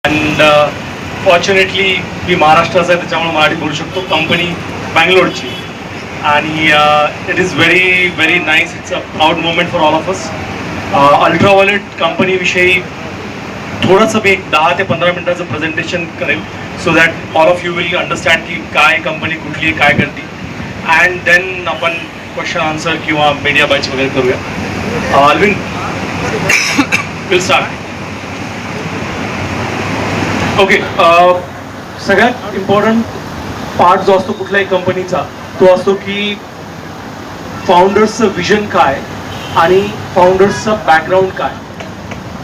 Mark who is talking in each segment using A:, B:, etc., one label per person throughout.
A: And fortunately मी महाराष्ट्राचा आहे त्याच्यामुळे मराठी बोलू शकतो. कंपनी बँगलोरची आणि it is very very nice. It's a proud moment for all of us. Ultraviolette कंपनीविषयी थोडंसं मी एक 10 ते 15 मिनिटाचं प्रेझेंटेशन करेल so that all of you will understand की काय कंपनी कुठली आहे, काय करते, अँड देन आपण क्वेश्चन आन्सर किंवा मीडिया बॅच वगैरे करूया. Arvind will start. ओके. सगळ्यात इम्पॉर्टंट पार्ट जो असतो कुठल्याही कंपनीचा तो असतो की फाउंडर्सचं विजन काय आणि फाउंडर्सचं बॅकग्राऊंड काय.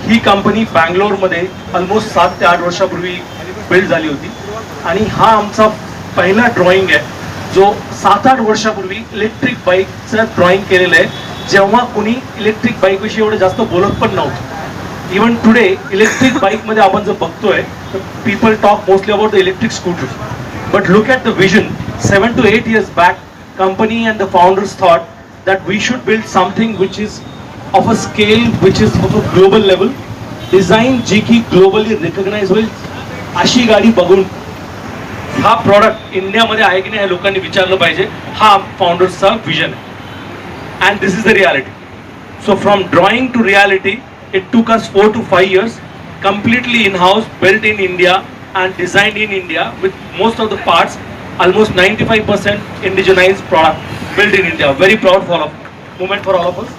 A: ही कंपनी बँगलोरमध्ये ऑलमोस्ट 7 ते 8 वर्षापूर्वी बिल्ड झाली होती आणि हा आमचा पहिला ड्रॉइंग आहे जो 7-8 वर्षापूर्वी इलेक्ट्रिक बाईकचं ड्रॉइंग केलेलं आहे जेव्हा कोणी इलेक्ट्रिक बाईकविषयी एवढं जास्त बोलत पण नव्हतं. इवन टुडे इलेक्ट्रिक बाईकमध्ये आपण जर बघतोय तर people talk mostly about the electric scooters. But look at the vision 7 to 8 years back, company and the founders thought that we should build something which is of a scale which is of a global level, design जी की globally recognized होईल अशी गाडी बघून हा product इंडियामध्ये आहे की नाही हे लोकांनी विचारलं पाहिजे. हा फाउंडर्सचा विजन आहे and this is the reality. So from drawing to reality it took us 4 to 5 years, completely in-house, built in India and designed in India with most of the parts, almost 95% indigenized product built in India. Very proud for moment for all of us.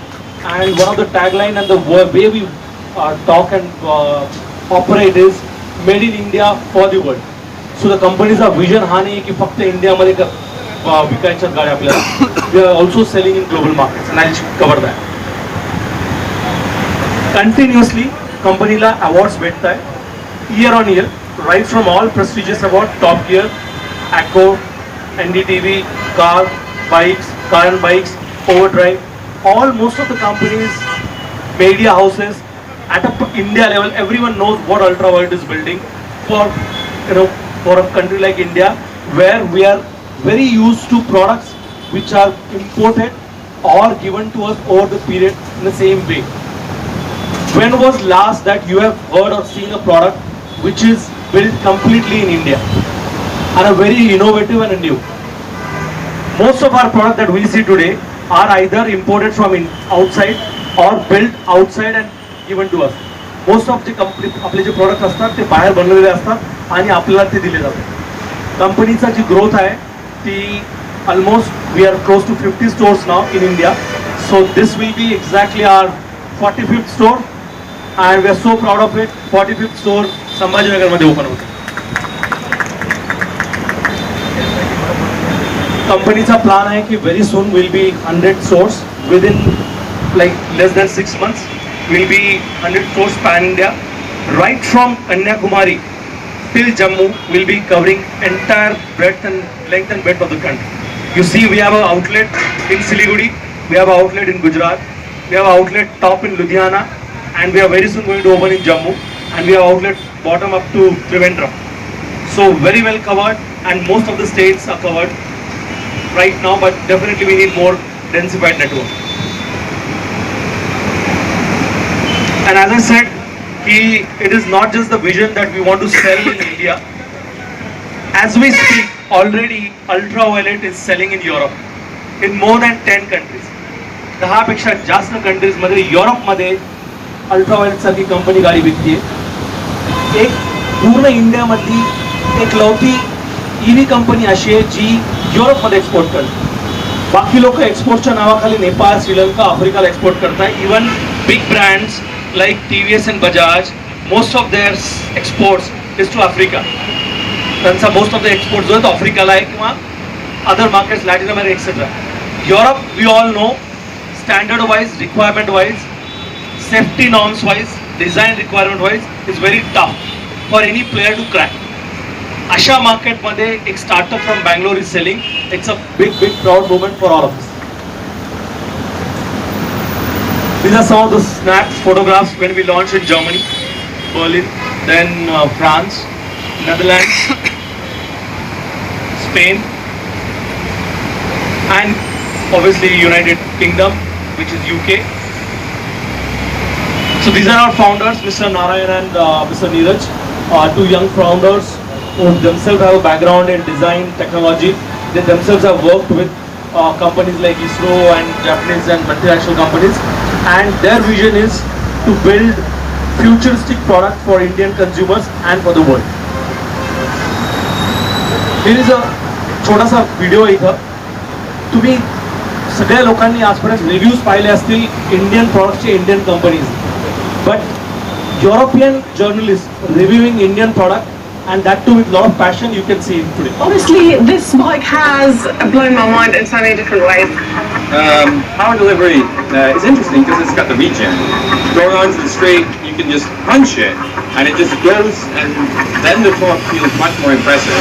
A: And one of the tagline and the way we talk and operate is made in India for the world. So the companyचा vision हा नाही की फक्त इंडियामध्ये विकायच्या गाड्या आपल्याला. We are also selling in global markets and I'll cover that. Continuously कंपनीला awards भेटत आहे year on year, right from all prestigious award, Top Gear, Acko, NDTV, Car and Bikes, Overdrive, all most of the companies, media houses at a India level. Everyone knows what Ultraviolet is building for a country like India where we are very used to products which are imported or given to us over the period in the same way. When was last that you have heard or seen a product which is built completely in India and a very innovative and new? Most of our products that we see today are either imported from outside or built outside and given to us. Most of the आपले जे product असतात ते बाहेर बनवलेले असतात आणि आपल्याला ते दिले जातात. कंपनीचा जी ग्रोथ आहे ती almost we are close to 50 stores now in India. So this will be exactly our 45th store. And we are so proud of it. 45th store संभाजीनगरमध्ये ओपन होतं. कंपनीचा प्लॅन आहे की very soon will be 100 stores within like less than 6 months. Will be 100 stores pan India, right from Kanyakumari till Jammu. Will be covering entire breadth and length and breadth of the country. You see, we have an outlet in Siliguri, we have an outlet in Gujarat, we have an outlet top in Ludhiana, and we are very soon going to open in Jammu, and we have outlet bottom up to Trivandrum. So very well covered, and most of the states are covered right now, but definitely we need more densified network. And as I said, it is not just the vision that we want to sell in India. As we speak, already Ultraviolet is selling in Europe, in more than 10 countries. 10 पेक्षा जास्त countries मध्ये युरोपमध्ये ultraviolet सारखी company गाडी विकते. एक पूर्ण इंडियामधली एक लवती EV कंपनी अशी आहे जी युरोपमध्ये एक्सपोर्ट करते. बाकी लोक एक्सपोर्टच्या नावाखाली नेपाळ, श्रीलंका, आफ्रिकाला एक्सपोर्ट करतात. Even big brands like TVS and Bajaj, most of their exports is to Africa. त्यांचा most of the exports जो आहे तो आफ्रिकाला आहे किंवा other markets, Latin America, etc. Europe, we all know, standard wise, requirement wise, safety norms wise, design requirement wise is very tough for any player to crack. अशा मार्केटमध्ये एक startup from Bangalore is selling. It's a big proud moment for all of us. These are some of the snaps, photographs when we launched in Germany, Berlin, then France, Netherlands, Spain, and obviously United Kingdom, which is UK. So these are our founders, Mr. Narayan and Mr. Neeraj. two young founders who themselves have a background in design technology. They themselves have worked with companies like ISRO and Japanese and multinational companies, and their vision is to build futuristic product for Indian consumers and for the world. Here is a छोटासा video इथं. तुम्ही सगळ्या लोकांनी आजपर्यंत reviews पाहिले असतील Indian प्रॉडक्टचे, Indian companies, but European journalist reviewing Indian product, and that too with a lot of passion, you can see it today.
B: Obviously, this bike has blown my mind in so many different ways.
C: Power delivery is interesting because it's got the regen. Going onto the straight, you can just punch it, and it just goes, and then the torque feels much more impressive.